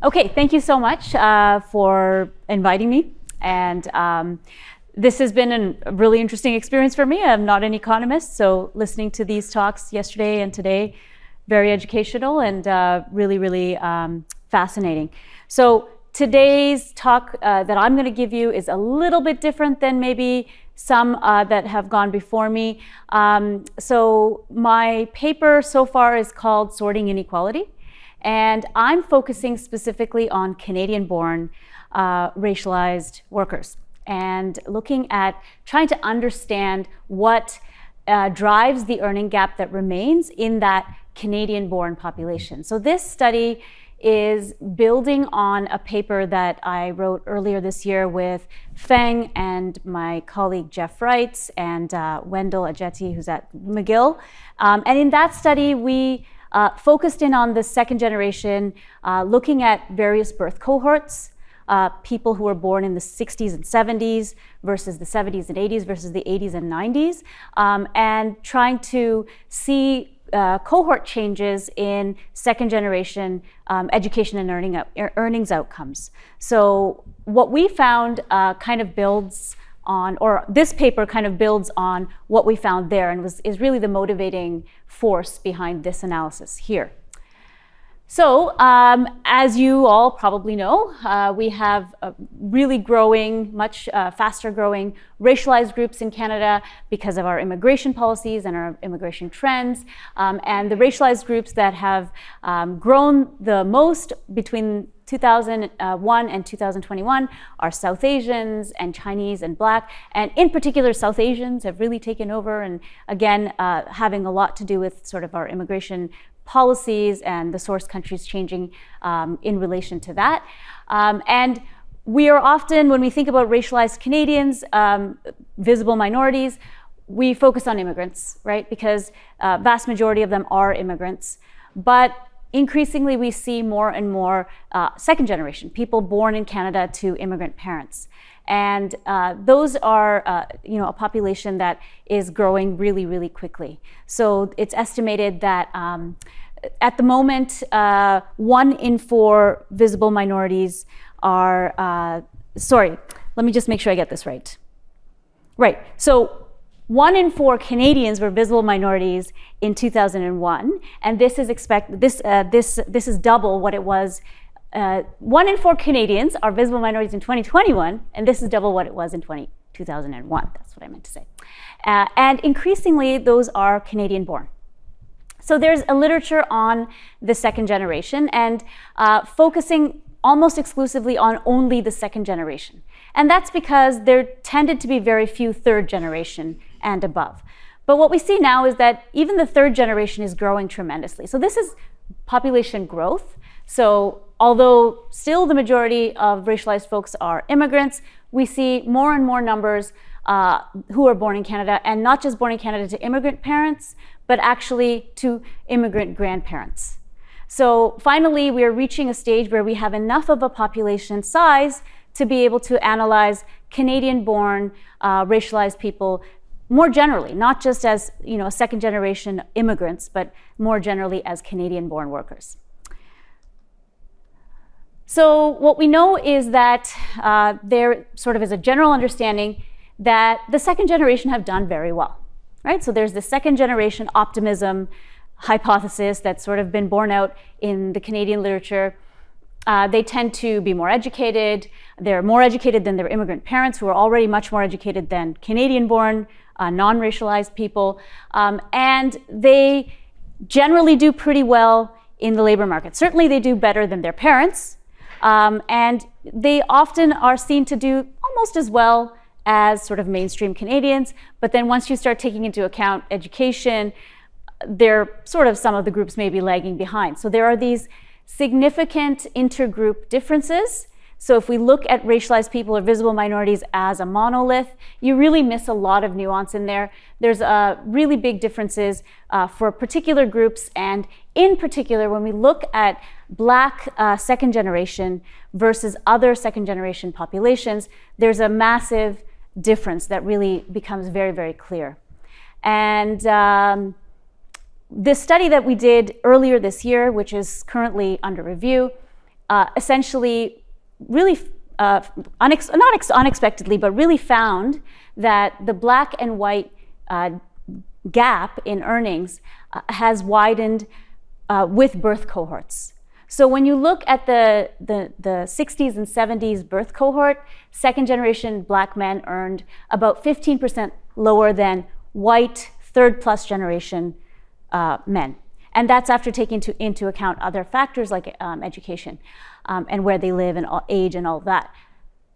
Okay, thank you so much for inviting me. And this has been a really interesting experience for me. I'm not an economist, so listening to these talks yesterday and today, very educational and really fascinating. So today's talk that I'm going to give you is a little bit different than maybe some that have gone before me. So my paper so far is called Sorting Inequality, and I'm focusing specifically on Canadian-born racialized workers and looking at trying to understand what drives the earning gap that remains in that Canadian-born population. So this study is building on a paper that I wrote earlier this year with Feng and my colleague Jeff Wrights and Wendell Ajeti, who's at McGill. And in that study, we focused in on the second generation, looking at various birth cohorts, people who were born in the 60s and 70s versus the 70s and 80s versus the 80s and 90s, and trying to see cohort changes in second generation education and earnings outcomes. So what we found kind of builds on, or this paper kind of builds on what we found there and is really the motivating force behind this analysis here. So as you all probably know, we have really growing, much faster growing racialized groups in Canada because of our immigration policies and our immigration trends. And the racialized groups that have grown the most between 2001 and 2021 are South Asians and Chinese and Black, and in particular South Asians have really taken over, and again having a lot to do with sort of our immigration policies and the source countries changing in relation to that. And we are often, when we think about racialized Canadians, visible minorities, we focus on immigrants, right? Because vast majority of them are immigrants. But increasingly we see more and more second generation, people born in Canada to immigrant parents. And those are a population that is growing really quickly. So it's estimated that at the moment, 1 in 4 visible minorities are, sorry, let me just make sure I get this right. Right, so 1 in 4 Canadians were visible minorities in 2001, and this is this is double what it was. 1 in 4 Canadians are visible minorities in 2021, and this is double what it was in 2001. That's what I meant to say. And increasingly, those are Canadian-born. So there's a literature on the second generation and focusing almost exclusively on only the second generation. And that's because there tended to be very few third generation and above. But what we see now is that even the third generation is growing tremendously. So this is population growth. So although still the majority of racialized folks are immigrants, we see more and more numbers who are born in Canada, and not just born in Canada to immigrant parents, but actually to immigrant grandparents. So finally, we are reaching a stage where we have enough of a population size to be able to analyze Canadian-born racialized people more generally, not just as second generation immigrants, but more generally as Canadian-born workers. So what we know is that there sort of is a general understanding that the second generation have done very well, right? So there's the second generation optimism hypothesis that's sort of been borne out in the Canadian literature. They tend to be more educated. They're more educated than their immigrant parents, who are already much more educated than Canadian-born, non-racialized people. And they generally do pretty well in the labor market. Certainly they do better than their parents. And they often are seen to do almost as well as sort of mainstream Canadians. But then once you start taking into account education, they're sort of, some of the groups may be lagging behind. So there are these significant intergroup differences. So if we look at racialized people or visible minorities as a monolith, you really miss a lot of nuance in there. There's really big differences for particular groups, and in particular, when we look at Black second generation versus other second generation populations, there's a massive difference that really becomes very clear. And this study that we did earlier this year, which is currently under review, essentially really, not unexpectedly, but really found that the black and white gap in earnings has widened with birth cohorts. So when you look at the 60s and 70s birth cohort, second generation black men earned about 15% lower than white third plus generation men. And that's after taking into account other factors like education and where they live and age and all of that.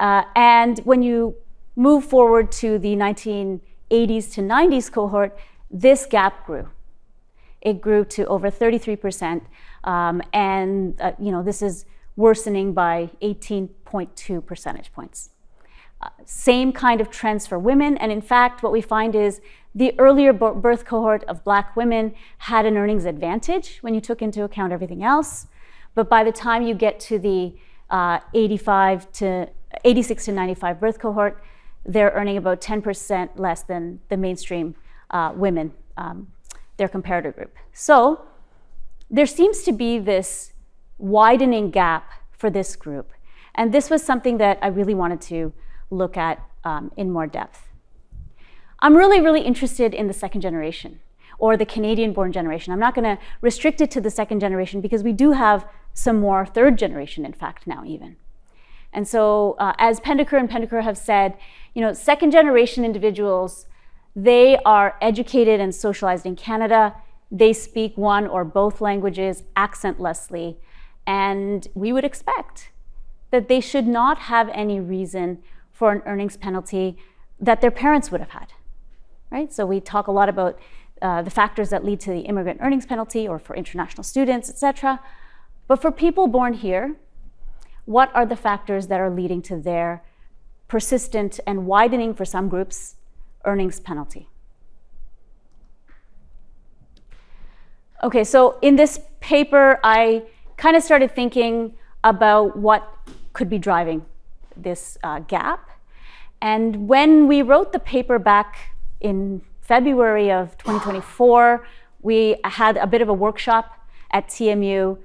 And when you move forward to the 1980s to 90s cohort, this gap grew. It grew to over 33%, and this is worsening by 18.2 percentage points. Same kind of trends for women, and in fact, what we find is the earlier birth cohort of black women had an earnings advantage when you took into account everything else, but by the time you get to the 86 to 95 birth cohort, they're earning about 10% less than the mainstream women, their comparator group. So there seems to be this widening gap for this group. And this was something that I really wanted to look at in more depth. I'm really, really interested in the second generation, or the Canadian-born generation. I'm not going to restrict it to the second generation because we do have some more third generation, in fact, now even. And so as Pendeker and Pendeker have said, second generation individuals, they are educated and socialized in Canada. They speak one or both languages accentlessly. And we would expect that they should not have any reason for an earnings penalty that their parents would have had, right? So we talk a lot about the factors that lead to the immigrant earnings penalty or for international students, etc. But for people born here, what are the factors that are leading to their persistent and widening, for some groups, earnings penalty? Okay, so in this paper, I kind of started thinking about what could be driving this gap. And when we wrote the paper back in February of 2024, we had a bit of a workshop at TMU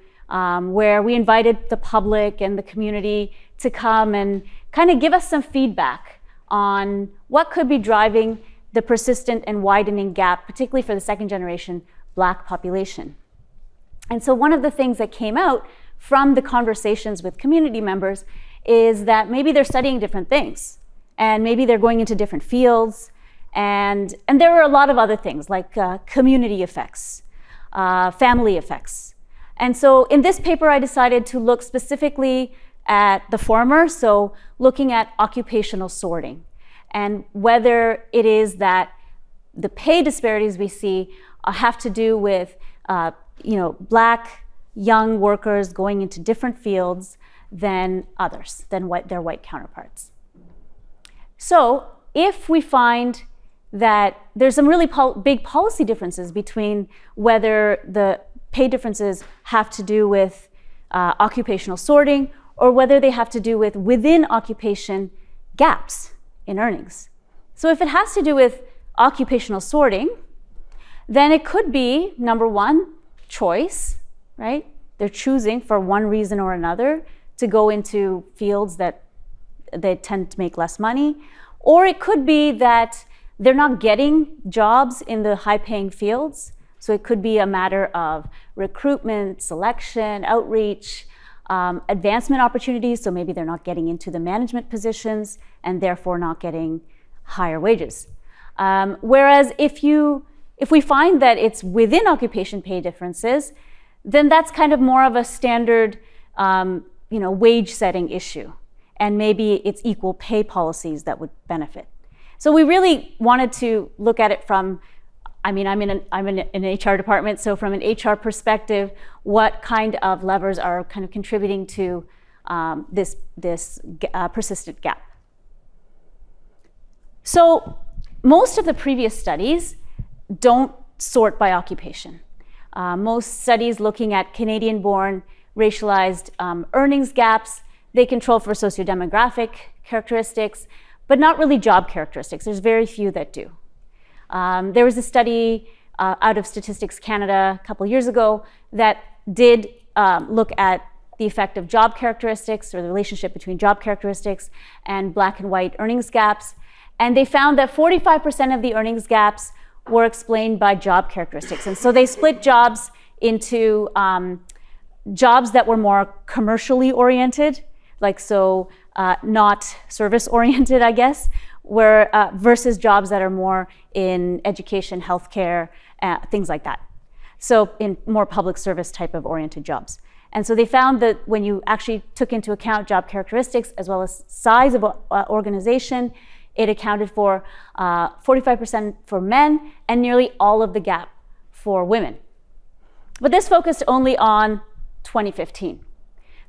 where we invited the public and the community to come and kind of give us some feedback on what could be driving the persistent and widening gap, particularly for the second generation Black population. And so one of the things that came out from the conversations with community members is that maybe they're studying different things, and maybe they're going into different fields, and there are a lot of other things like community effects, family effects. And so in this paper, I decided to look specifically at the former, so looking at occupational sorting, and whether it is that the pay disparities we see have to do with Black young workers going into different fields than others, than their white counterparts. So if we find that there's some really big policy differences between whether the pay differences have to do with occupational sorting or whether they have to do with within occupation gaps in earnings. So if it has to do with occupational sorting, then it could be, number one, choice, right? They're choosing for one reason or another to go into fields that they tend to make less money. Or it could be that they're not getting jobs in the high-paying fields. So it could be a matter of recruitment, selection, outreach, advancement opportunities. So maybe they're not getting into the management positions and therefore not getting higher wages. Whereas if we find that it's within occupation pay differences, then that's kind of more of a standard wage setting issue. And maybe it's equal pay policies that would benefit. So we really wanted to look at it from, I'm in an HR department, so from an HR perspective, what kind of levers are kind of contributing to this persistent gap. So most of the previous studies don't sort by occupation. Most studies looking at Canadian-born racialized earnings gaps, they control for sociodemographic characteristics, but not really job characteristics. There's very few that do. There was a study out of Statistics Canada a couple years ago that did look at the effect of job characteristics, or the relationship between job characteristics and black and white earnings gaps. And they found that 45% of the earnings gaps were explained by job characteristics. And so they split jobs into jobs that were more commercially oriented, like not service oriented, I guess, versus jobs that are more in education, healthcare, things like that. So in more public service type of oriented jobs. And so they found that when you actually took into account job characteristics as well as size of organization, it accounted for 45% for men and nearly all of the gap for women. But this focused only on 2015.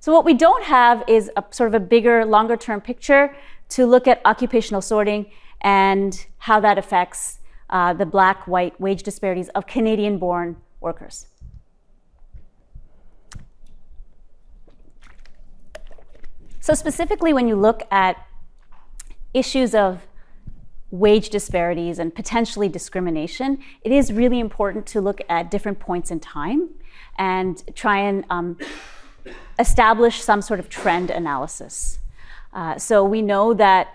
So what we don't have is a sort of a bigger, longer term picture to look at occupational sorting and how that affects the black-white wage disparities of Canadian-born workers. So specifically, when you look at issues of wage disparities and potentially discrimination, it is really important to look at different points in time and try and establish some sort of trend analysis. So we know that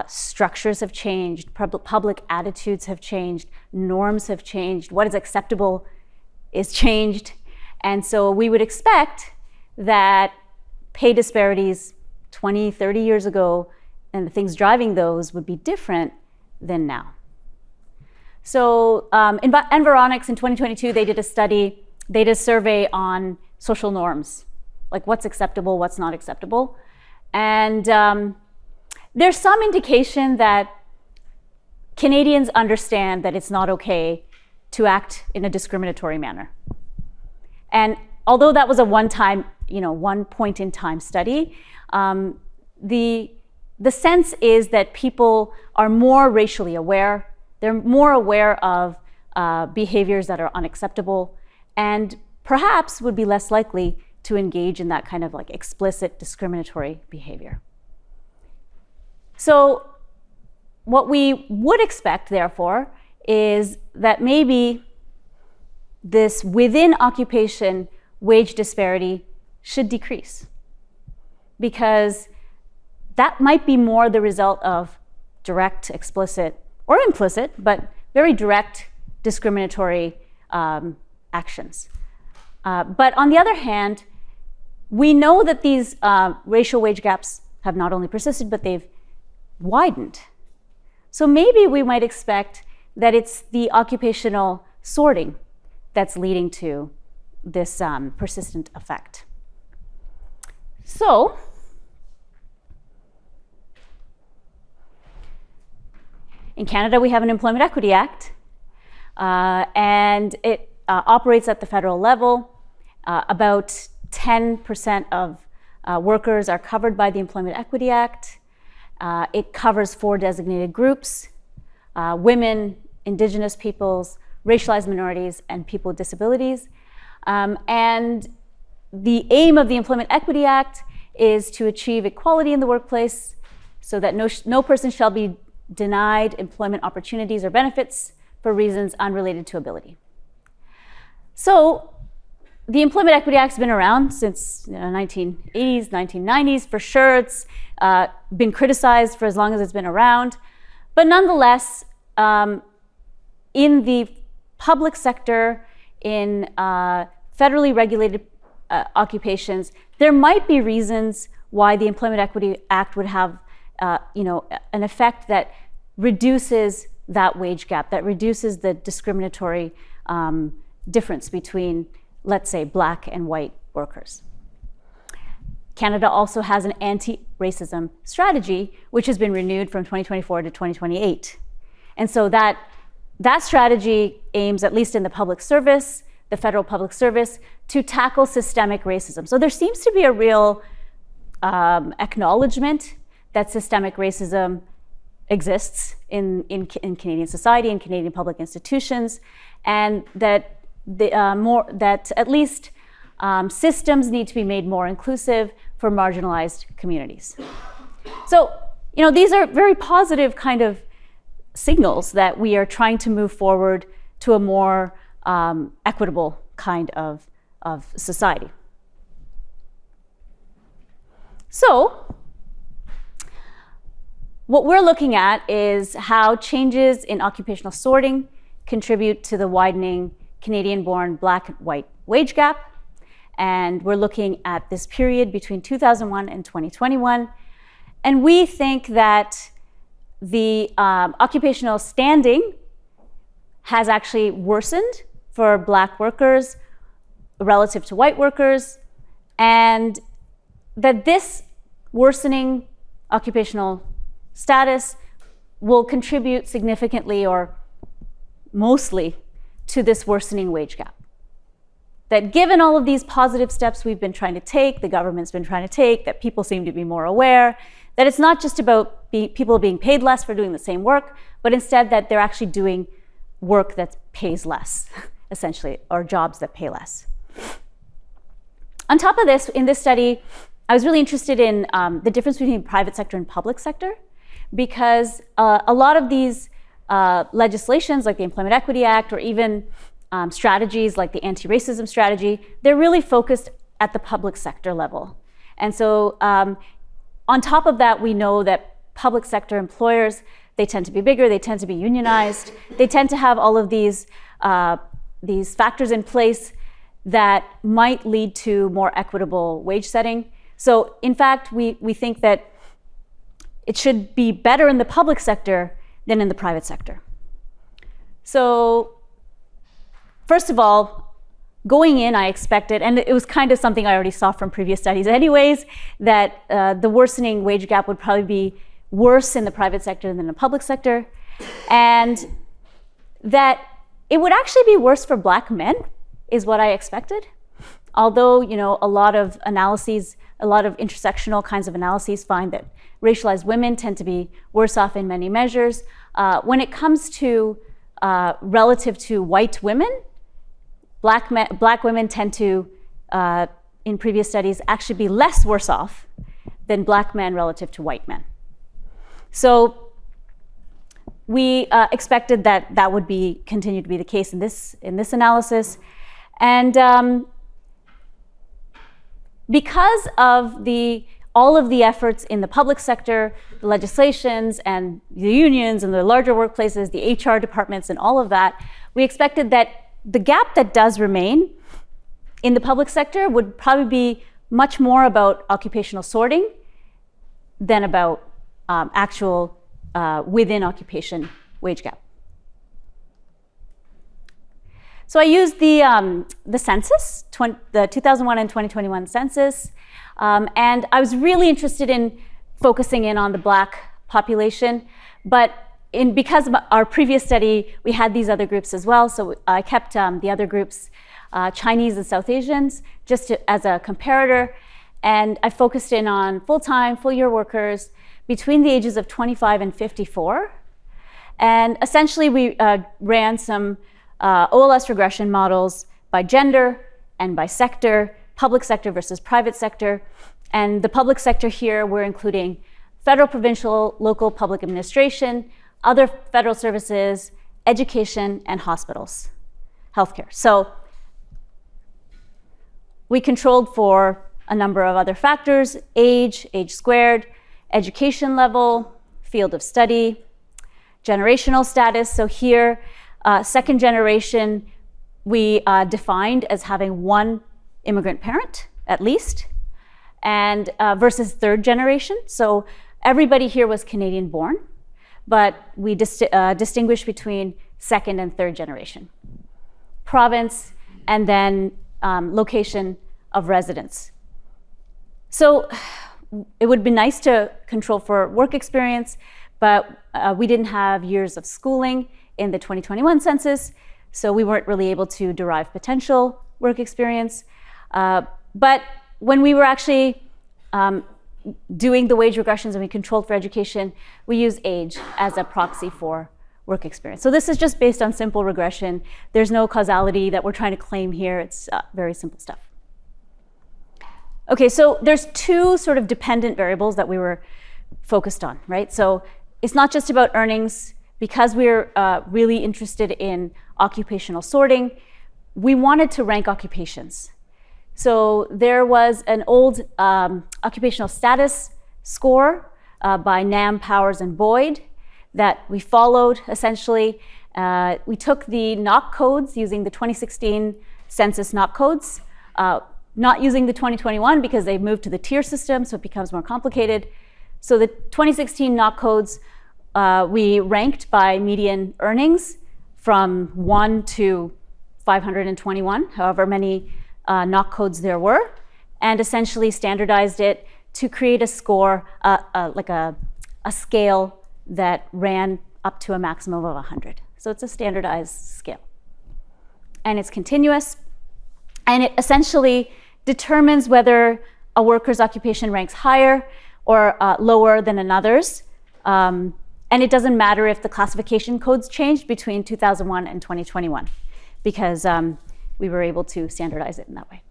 structures have changed, public attitudes have changed, norms have changed, what is acceptable is changed. And so we would expect that pay disparities 20, 30 years ago and the things driving those would be different than now. So Environics in 2022, they did a survey on social norms, like what's acceptable, what's not acceptable. And there's some indication that Canadians understand that it's not okay to act in a discriminatory manner. And although that was a one point in time study, the sense is that people are more racially aware. They're more aware of behaviors that are unacceptable, and perhaps would be less likely to engage in that kind of like explicit discriminatory behavior. So what we would expect, therefore, is that maybe this within occupation wage disparity should decrease, because that might be more the result of direct, explicit, or implicit, but very direct discriminatory actions. But on the other hand, we know that these racial wage gaps have not only persisted, but they've widened. So maybe we might expect that it's the occupational sorting that's leading to this persistent effect. So, in Canada, we have an Employment Equity Act, and it operates at the federal level. About 10% of workers are covered by the Employment Equity Act. It covers 4 designated groups: women, Indigenous peoples, racialized minorities, and people with disabilities. And the aim of the Employment Equity Act is to achieve equality in the workplace so that no person shall be denied employment opportunities or benefits for reasons unrelated to ability. So the Employment Equity Act has been around since 1980s, 1990s. For sure, it's been criticized for as long as it's been around. But nonetheless, in the public sector, in federally regulated occupations, there might be reasons why the Employment Equity Act would have an effect that reduces that wage gap, that reduces the discriminatory difference between, let's say, black and white workers. Canada also has an anti-racism strategy, which has been renewed from 2024 to 2028. And so that strategy aims, at least in the public service, the federal public service, to tackle systemic racism. So there seems to be a real acknowledgement that systemic racism exists in Canadian society, in Canadian public institutions, and that at least systems need to be made more inclusive for marginalized communities. So, these are very positive kind of signals that we are trying to move forward to a more equitable kind of society. So what we're looking at is how changes in occupational sorting contribute to the widening Canadian-born black and white wage gap. And we're looking at this period between 2001 and 2021. And we think that the occupational standing has actually worsened for black workers relative to white workers, and that this worsening occupational status will contribute significantly or mostly to this worsening wage gap. That given all of these positive steps we've been trying to take, the government's been trying to take, that people seem to be more aware, that it's not just about people being paid less for doing the same work, but instead that they're actually doing work that pays less, essentially, or jobs that pay less. On top of this, in this study, I was really interested in the difference between private sector and public sector, because a lot of these legislations like the Employment Equity Act, or even strategies like the anti-racism strategy, they're really focused at the public sector level. And so on top of that, we know that public sector employers, they tend to be bigger, they tend to be unionized, they tend to have all of these factors in place that might lead to more equitable wage setting. So in fact, we think that it should be better in the public sector than in the private sector. So first of all, going in, I expected, and it was kind of something I already saw from previous studies anyways, that the worsening wage gap would probably be worse in the private sector than in the public sector, and that it would actually be worse for black men, is what I expected. Although, you know, a lot of analyses, a lot of intersectional kinds of analyses find that racialized women tend to be worse off in many measures. When it comes to relative to white women, black women tend to, in previous studies, actually be less worse off than black men relative to white men. So we expected that that would continue to be the case in this analysis. And because of all of the efforts in the public sector, the legislations and the unions and the larger workplaces, the HR departments and all of that, we expected that the gap that does remain in the public sector would probably be much more about occupational sorting than about actual within occupation wage gap. So I used the census, the 2001 and 2021 census, and I was really interested in focusing in on the black population, but because of our previous study, we had these other groups as well, so I kept the other groups, Chinese and South Asians, just as a comparator, and I focused in on full-time, full-year workers between the ages of 25 and 54, and essentially we ran some OLS regression models by gender and by sector, public sector versus private sector. And the public sector here, we're including federal, provincial, local public administration, other federal services, education, and hospitals, healthcare. So we controlled for a number of other factors: age squared, education level, field of study, generational status. So here, second generation, we defined as having one immigrant parent, at least, and versus third generation. So everybody here was Canadian born, but we distinguished between second and third generation. Province, and then location of residence. So it would be nice to control for work experience, but we didn't have years of schooling in the 2021 census, so we weren't really able to derive potential work experience. But when we were actually doing the wage regressions and we controlled for education, we used age as a proxy for work experience. So this is just based on simple regression. There's no causality that we're trying to claim here. It's very simple stuff. Okay, so there's two sort of dependent variables that we were focused on, right? So it's not just about earnings. Because we're really interested in occupational sorting, we wanted to rank occupations So there was an old occupational status score by Nam, Powers, and Boyd that we followed essentially. We took the knock codes using the 2016 census knock codes, not using the 2021 because they've moved to the tier system, so it becomes more complicated. So the 2016 knock codes, we ranked by median earnings from 1 to 521, however many knock codes there were, and essentially standardized it to create a score, like a scale that ran up to a maximum of 100. So it's a standardized scale. And it's continuous, and it essentially determines whether a worker's occupation ranks higher or lower than another's. And it doesn't matter if the classification codes changed between 2001 and 2021, because we were able to standardize it in that way.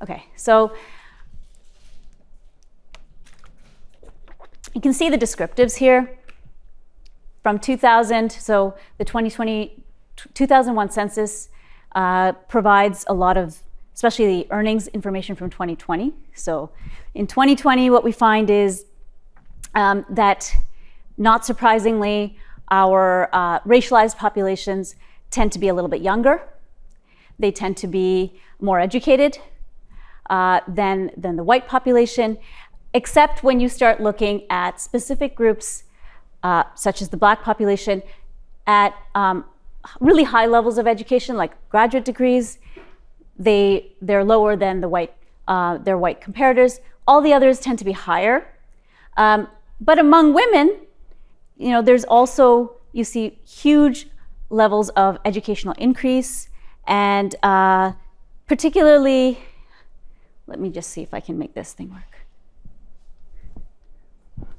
Okay, so you can see the descriptives here from 2000. So the 2001 census provides a lot of, especially the earnings information from 2020. So in 2020, what we find is that, not surprisingly, our racialized populations tend to be a little bit younger. They tend to be more educated than the white population, except when you start looking at specific groups, such as the Black population, at really high levels of education, like graduate degrees. They're lower than the their white comparators. All the others tend to be higher. But among women, there's also, you see huge levels of educational increase, and particularly, let me just see if I can make this thing work.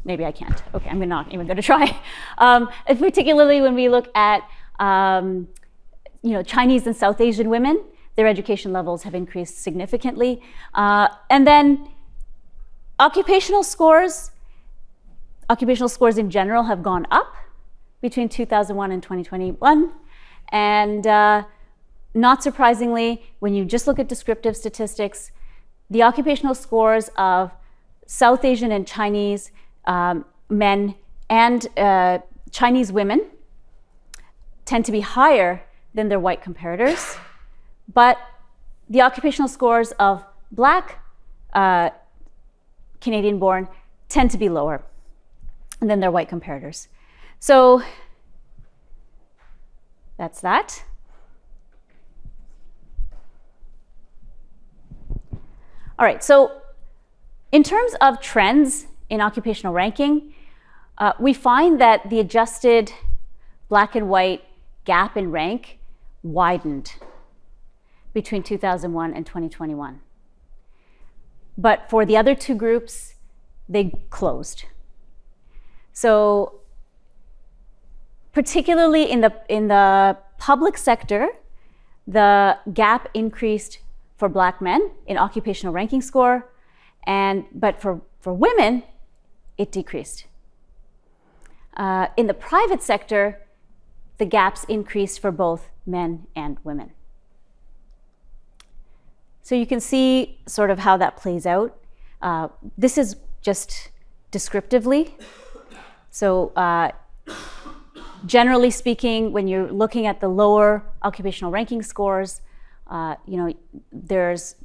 Maybe I can't. Okay, I'm not even going to try. Particularly when we look at Chinese and South Asian women, their education levels have increased significantly. And then occupational scores in general have gone up between 2001 and 2021. And not surprisingly, when you just look at descriptive statistics, the occupational scores of South Asian and Chinese men and Chinese women tend to be higher than their white comparators, but the occupational scores of Black Canadian-born tend to be lower than their white comparators. So that's that. All right, so in terms of trends in occupational ranking, we find that the adjusted Black and white gap in rank widened between 2001 and 2021. But for the other two groups, they closed. So particularly in the public sector, the gap increased for Black men in occupational ranking score, but for women, it decreased. In the private sector, the gaps increased for both men and women. So you can see sort of how that plays out. This is just descriptively. So generally speaking, when you're looking at the lower occupational ranking scores, there's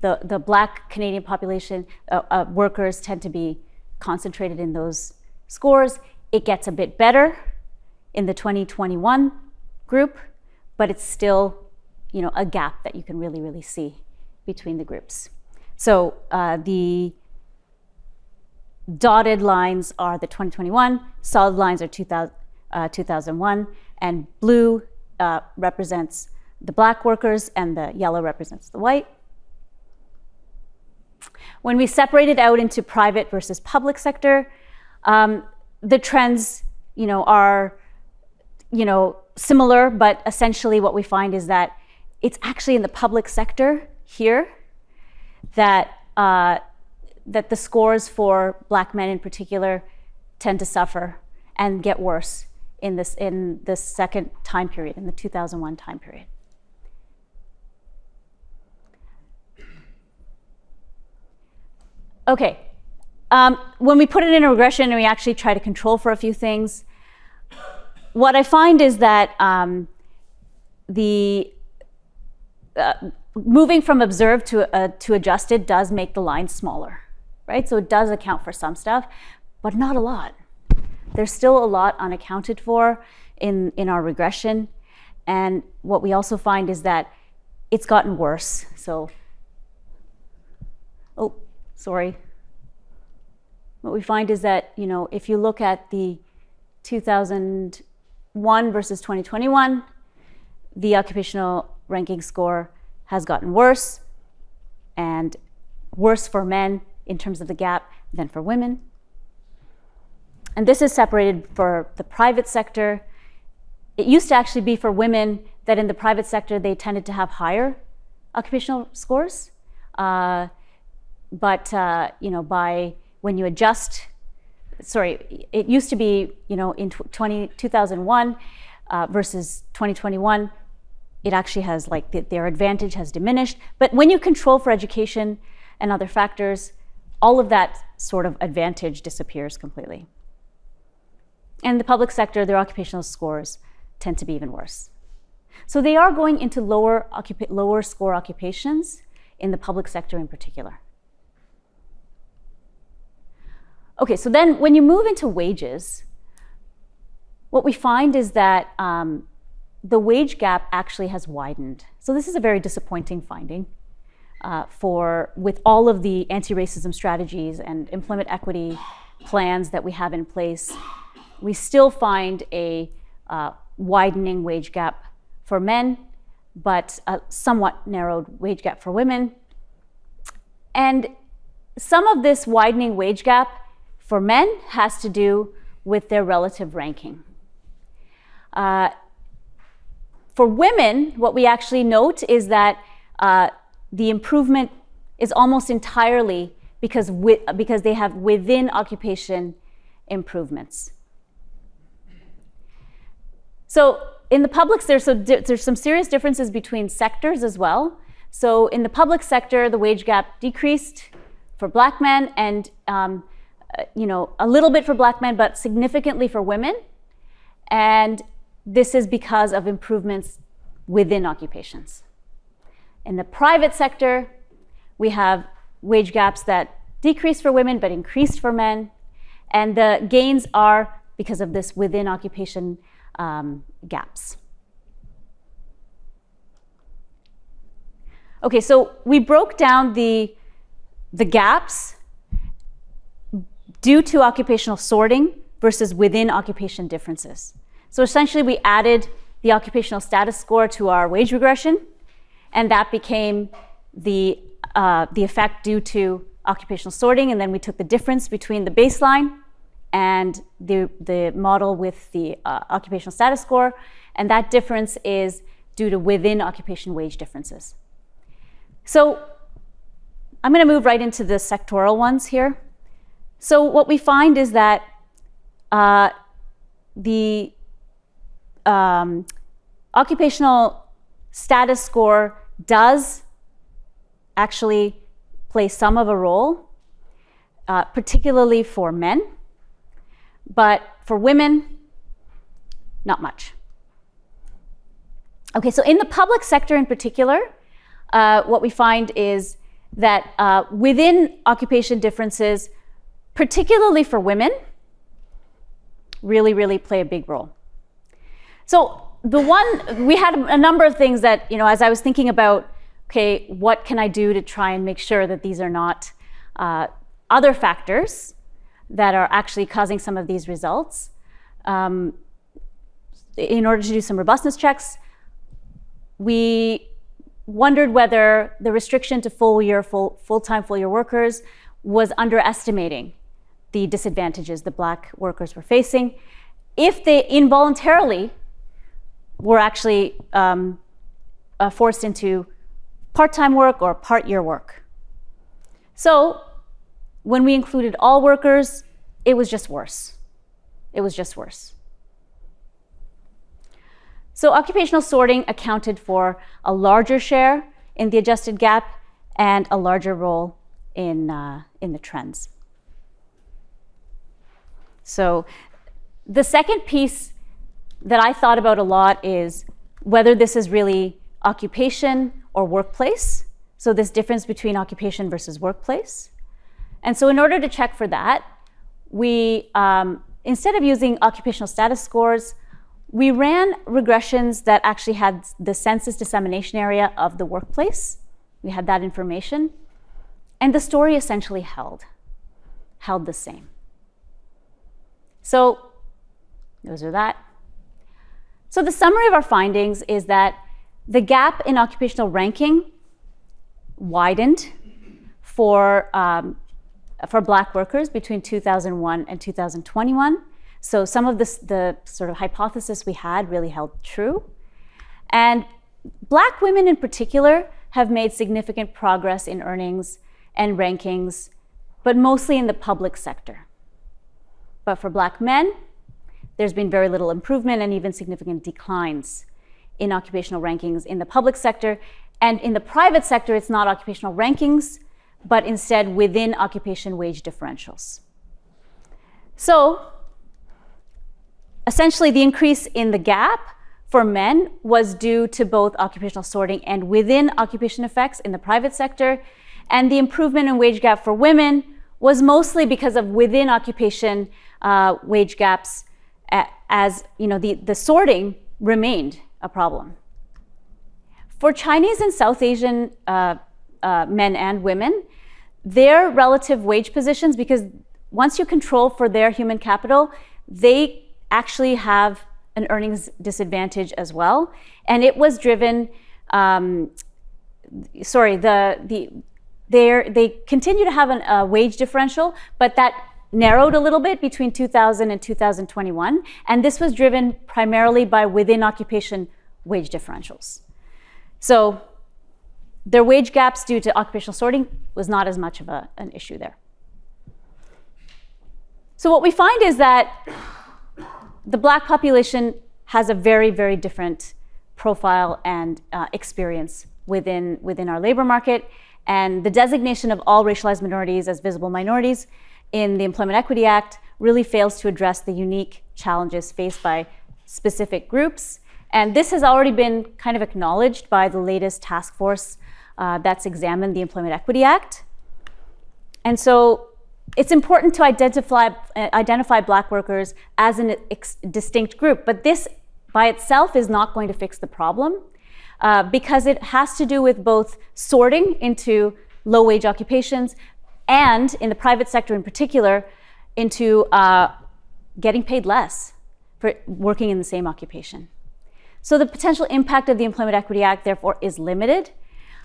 the Black Canadian population, workers tend to be concentrated in those scores. It gets a bit better in the 2021 group, but it's still, a gap that you can really, really see between the groups. So the dotted lines are the 2021, solid lines are 2001, and blue represents the Black workers and the yellow represents the white. When we separate it out into private versus public sector, the trends, are, similar, but essentially what we find is that it's actually in the public sector here that the scores for Black men in particular tend to suffer and get worse in this second time period, in the 2001 time period. Okay, when we put it in a regression and we actually try to control for a few things, what I find is that moving from observed to adjusted does make the line smaller, right? So it does account for some stuff, but not a lot. There's still a lot unaccounted for in our regression. And what we also find is that it's gotten worse. So, oh, sorry. What we find is that, you know, if you look at the 2001 versus 2021, the occupational ranking score has gotten worse, and worse for men in terms of the gap than for women. And this is separated for the private sector. It used to actually be for women that in the private sector they tended to have higher occupational scores. But you know, by when you adjust, sorry, it used to be, you know, in 2001 versus 2021, it actually has, like, their advantage has diminished. But when you control for education and other factors, all of that sort of advantage disappears completely. In the public sector, their occupational scores tend to be even worse. So they are going into lower score occupations in the public sector in particular. Okay, so then when you move into wages, what we find is that the wage gap actually has widened. So this is a very disappointing finding with all of the anti-racism strategies and employment equity plans that we have in place. We still find a widening wage gap for men, but a somewhat narrowed wage gap for women. And some of this widening wage gap for men has to do with their relative ranking. For women, what we actually note is that the improvement is almost entirely because they have within occupation improvements. So in the public, there's some serious differences between sectors as well. So in the public sector, the wage gap decreased for Black men, and you know, a little bit for Black men, but significantly for women. And this is because of improvements within occupations. In the private sector, we have wage gaps that decreased for women but increased for men. And the gains are because of this within occupation gaps. Okay, so we broke down the gaps due to occupational sorting versus within occupation differences. So essentially we added the occupational status score to our wage regression, and that became the effect due to occupational sorting, and then we took the difference between the baseline and the model with the occupational status score, and that difference is due to within occupation wage differences. So I'm going to move right into the sectoral ones here. So what we find is that the occupational status score does actually play some of a role, particularly for men, but for women, not much. Okay, so in the public sector in particular, what we find is that within occupation differences, particularly for women, really play a big role. So we had a number of things that, you know, as I was thinking about, okay, what can I do to try and make sure that these are not other factors that are actually causing some of these results. In order to do some robustness checks, we wondered whether the restriction to full-time, full-year workers was underestimating the disadvantages that Black workers were facing if they involuntarily were actually forced into part-time work or part-year work. So when we included all workers, it was just worse. It was just worse. So occupational sorting accounted for a larger share in the adjusted gap and a larger role in in the trends. So the second piece that I thought about a lot is whether this is really occupation or workplace. So this difference between occupation versus workplace. And so in order to check for that, we, instead of using occupational status scores, we ran regressions that actually had the census dissemination area of the workplace. We had that information. And the story essentially held the same. So those are that. So the summary of our findings is that the gap in occupational ranking widened for Black workers between 2001 and 2021. So some of the sort of hypothesis we had really held true. And Black women in particular have made significant progress in earnings and rankings, but mostly in the public sector. But for Black men, there's been very little improvement and even significant declines in occupational rankings in the public sector. And in the private sector, it's not occupational rankings, but instead within occupation wage differentials. So essentially, the increase in the gap for men was due to both occupational sorting and within occupation effects in the private sector. And the improvement in wage gap for women was mostly because of within occupation wage gaps, as you know, the sorting remained a problem. For Chinese and South Asian men and women, their relative wage positions, because once you control for their human capital, they actually have an earnings disadvantage as well. And it was driven, they continue to have a wage differential, but that narrowed a little bit between 2000 and 2021. And this was driven primarily by within occupation wage differentials. So their wage gaps due to occupational sorting was not as much of an issue there. So what we find is that the Black population has a very, very different profile and experience within our labor market. And the designation of all racialized minorities as visible minorities in the Employment Equity Act really fails to address the unique challenges faced by specific groups. And this has already been kind of acknowledged by the latest task force that's examined the Employment Equity Act. And so it's important to identify Black workers as a distinct group, but this by itself is not going to fix the problem because it has to do with both sorting into low-wage occupations and, in the private sector in particular, into getting paid less for working in the same occupation. So the potential impact of the Employment Equity Act, therefore, is limited.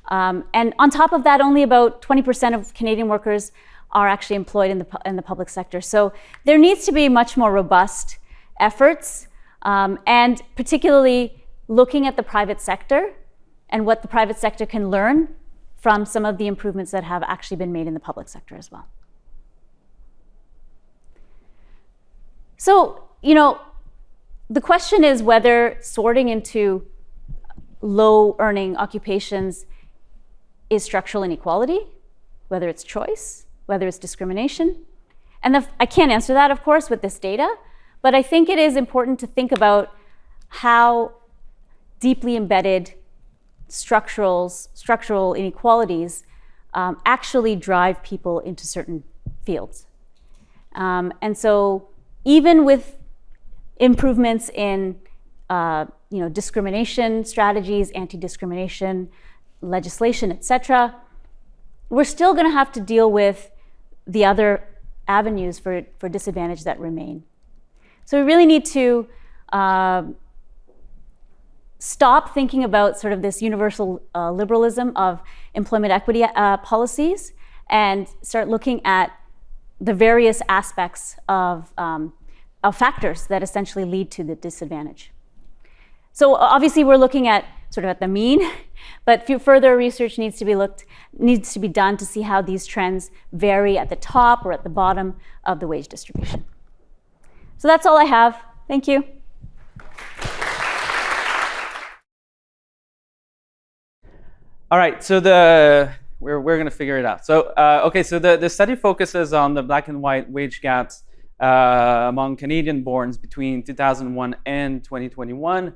And on top of that, only about 20% of Canadian workers are actually employed in the public sector. So there needs to be much more robust efforts, and particularly looking at the private sector and what the private sector can learn from some of the improvements that have actually been made in the public sector as well. So, you know, the question is whether sorting into low-earning occupations is structural inequality, whether it's choice, whether it's discrimination. And I can't answer that, of course, with this data, but I think it is important to think about how deeply embedded structural inequalities actually drive people into certain fields. And so even with improvements in discrimination strategies, anti-discrimination legislation, etc., we're still going to have to deal with the other avenues for disadvantage that remain. So we really need to stop thinking about sort of this universal liberalism of employment equity policies and start looking at the various aspects of factors that essentially lead to the disadvantage. So obviously we're looking at sort of at the mean, but further research needs to be done to see how these trends vary at the top or at the bottom of the wage distribution. So that's all I have. Thank you. All right, so we're going to figure it out. So, okay, so the study focuses on the black and white wage gaps among Canadian-borns between 2001 and 2021.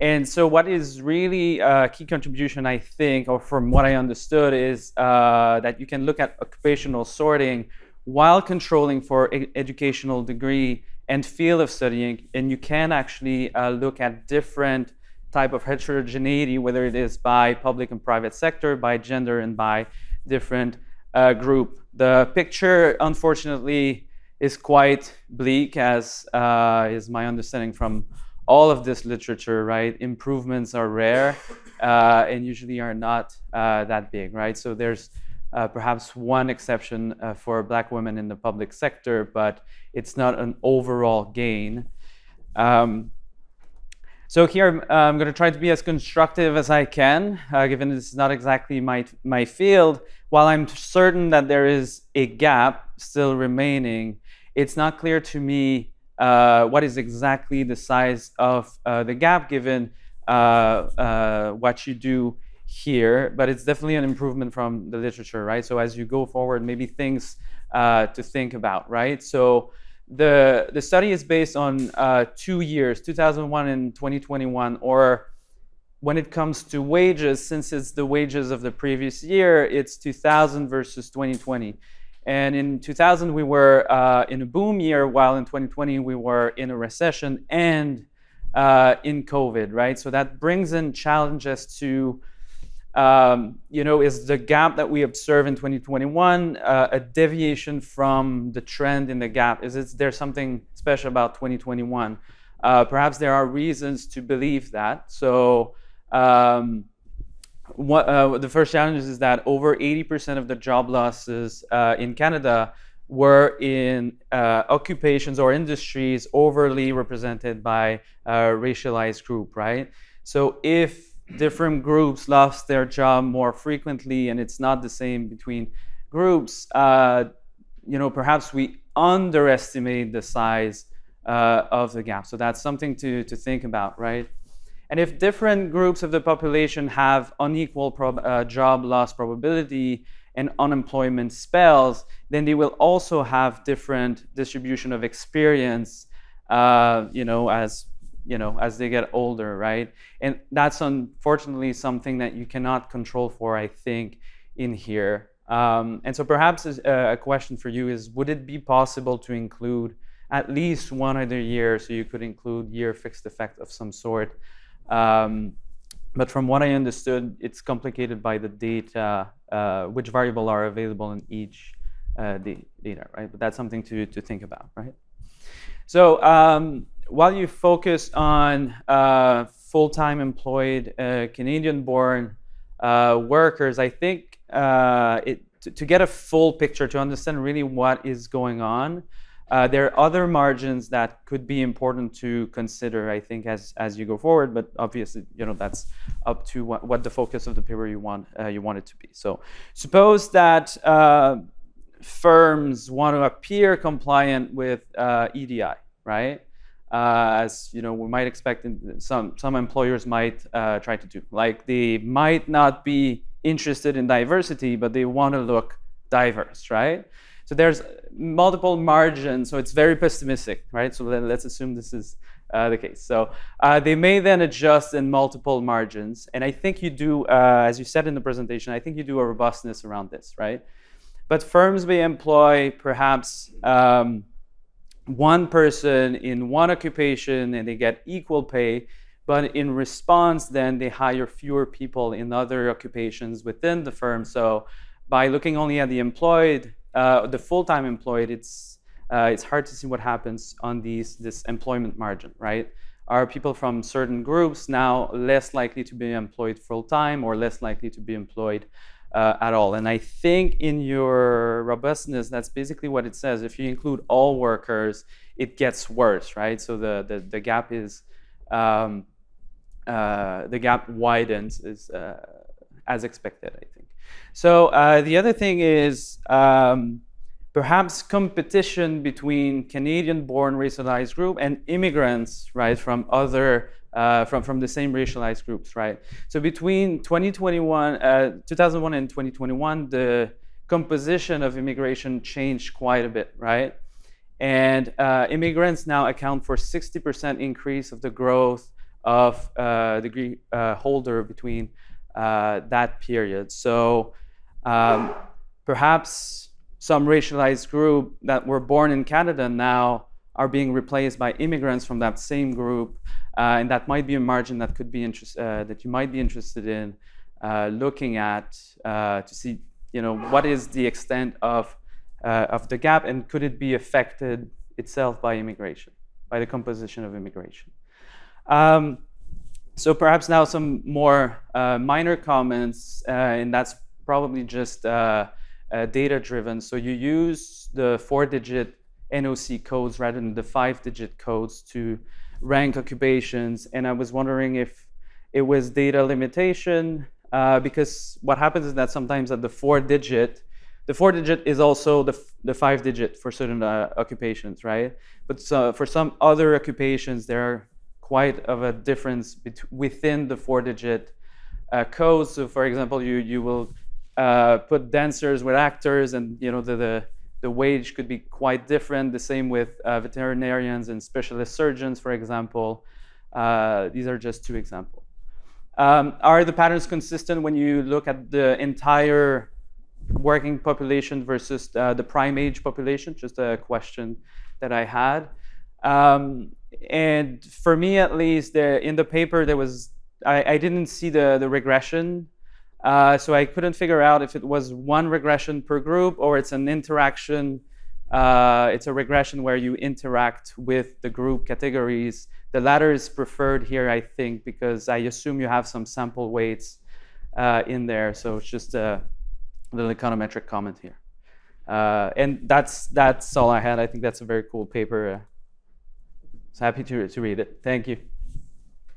And so what is really a key contribution, I think, or from what I understood, is that you can look at occupational sorting while controlling for educational degree and field of studying, and you can actually look at different type of heterogeneity, whether it is by public and private sector, by gender, and by different group. The picture, unfortunately, is quite bleak, as is my understanding from all of this literature, right? Improvements are rare and usually are not that big, right? So there's perhaps one exception for Black women in the public sector, but it's not an overall gain. So here I'm going to try to be as constructive as I can, given this is not exactly my field. While I'm certain that there is a gap still remaining, it's not clear to me what is exactly the size of the gap given what you do here, but it's definitely an improvement from the literature, right? So as you go forward, maybe things to think about, right? So the study is based on 2 years, 2001 and 2021, or when it comes to wages, since it's the wages of the previous year, it's 2000 versus 2020. And in 2000, we were in a boom year, while in 2020, we were in a recession and in COVID, right? So that brings in challenges to, is the gap that we observe in 2021 a deviation from the trend in the gap? Is there something special about 2021? Perhaps there are reasons to believe that. So the first challenge is that over 80% of the job losses in Canada were in occupations or industries overly represented by a racialized group, right? So if different groups lost their job more frequently and it's not the same between groups, perhaps we underestimate the size of the gap. So that's something to think about, right? And if different groups of the population have unequal job loss probability and unemployment spells, then they will also have different distribution of experience, as they get older, right? And that's unfortunately something that you cannot control for, I think, in here. And so perhaps a question for you is, would it be possible to include at least one other year, so you could include year fixed effect of some sort? But from what I understood, it's complicated by the data, which variable are available in each data, right? But that's something to think about, right? So while you focus on full-time employed Canadian-born workers, I think to get a full picture, to understand really what is going on, there are other margins that could be important to consider, I think, as you go forward. But obviously, that's up to what the focus of the paper you want it to be. So suppose that firms want to appear compliant with EDI, right? As we might expect, some employers might try to do. Like, they might not be interested in diversity, but they want to look diverse, right? So there's multiple margins, so it's very pessimistic, right? So let's assume this is the case. So they may then adjust in multiple margins, and I think you do, as you said in the presentation, I think you do a robustness around this, right? But firms may employ perhaps one person in one occupation and they get equal pay, but in response then they hire fewer people in other occupations within the firm. So by looking only at the employed, the full-time employed, it's hard to see what happens on this employment margin, right? Are people from certain groups now less likely to be employed full-time or less likely to be employed at all? And I think in your robustness, that's basically what it says. If you include all workers, it gets worse, right? So the gap is the gap widens as expected, I think. So the other thing is perhaps competition between Canadian-born racialized group and immigrants, right, from other from the same racialized groups, right? So between 2001 and 2021, the composition of immigration changed quite a bit, right? And immigrants now account for 60% increase of the growth of degree holder between that period. So perhaps some racialized group that were born in Canada now are being replaced by immigrants from that same group, and that might be a margin that could be that you might be interested in looking at to see, what is the extent of the gap, and could it be affected itself by immigration, by the composition of immigration. So perhaps now some more minor comments, and that's probably just data-driven. So you use the 4-digit NOC codes rather than the 5-digit codes to rank occupations, and I was wondering if it was data limitation, because what happens is that sometimes at the 4-digit is also the 5-digit for certain occupations, right? But for some other occupations, there are quite of a difference within the 4-digit codes. So for example, you will put dancers with actors, and the wage could be quite different. The same with veterinarians and specialist surgeons, for example. These are just 2 examples. Are the patterns consistent when you look at the entire working population versus the prime age population? Just a question that I had. And for me, at least, in the paper, I didn't see the regression. So I couldn't figure out if it was one regression per group or it's an interaction. It's a regression where you interact with the group categories. The latter is preferred here, I think, because I assume you have some sample weights in there. So it's just a little econometric comment here. And that's all I had. I think that's a very cool paper. So happy to read it. Thank you.